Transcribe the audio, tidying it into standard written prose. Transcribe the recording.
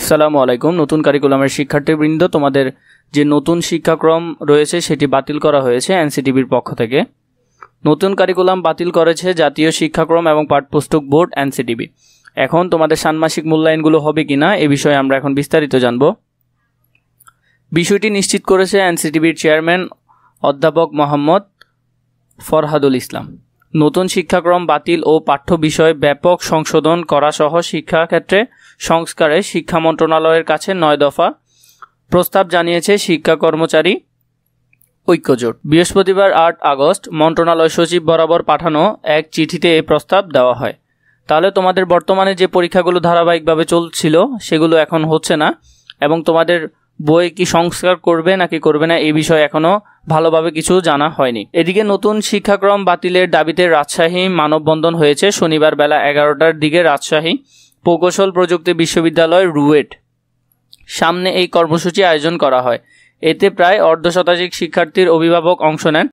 আসসালামু আলাইকুম। নতুন কারিকুলামের শিক্ষার্থীবৃন্দ, তোমাদের যে নতুন শিক্ষাক্রম রয়েছে সেটি বাতিল করা হয়েছে এনসিটিবির পক্ষ থেকে। নতুন কারিকুলাম বাতিল করেছে জাতীয় শিক্ষাক্রম এবং পাঠ্যপুস্তক বোর্ড এনসিটিবি। এখন তোমাদের ষান্মাসিক মূল্যায়নগুলো হবে কিনা এ বিষয়ে আমরা এখন বিস্তারিত জানব। বিষয়টি নিশ্চিত করেছে এনসিটিবির চেয়ারম্যান অধ্যাপক মোহাম্মদ ফরহাদুল ইসলাম। নতুন শিক্ষাক্রম বাতিল ও পাঠ্য বিষয়ে ব্যাপক সংশোধন করা সহ শিক্ষাক্ষেত্রে সংস্কারে শিক্ষা মন্ত্রণালয়ের কাছে 9 দফা প্রস্তাব জানিয়েছে শিক্ষা কর্মচারী ঐক্যজোট। বৃহস্পতিবার 8 আগস্ট মন্ত্রণালয় সচিব বরাবর পাঠানো এক চিঠিতে এই প্রস্তাব দেওয়া হয়। তাহলে তোমাদের বর্তমানে যে পরীক্ষাগুলো ধারাবাহিকভাবে চলছিল সেগুলো এখন হচ্ছে না, এবং তোমাদের বই কি সংস্কার করবে নাকি করবে না এই বিষয়ে এখনও ভালোভাবে কিছু জানা হয়নি। এদিকে নতুন শিক্ষাক্রম বাতিলের দাবিতে রাজশাহী মানববন্ধন হয়েছে শনিবার বেলা 11টার দিকে রাজশাহী প্রকৌশল প্রযুক্তি বিশ্ববিদ্যালয় রুয়েট সামনে এই কর্মসূচি আয়োজন করা হয়। এতে প্রায় অর্ধশতাধিক শিক্ষার্থীর অভিভাবক অংশ নেন।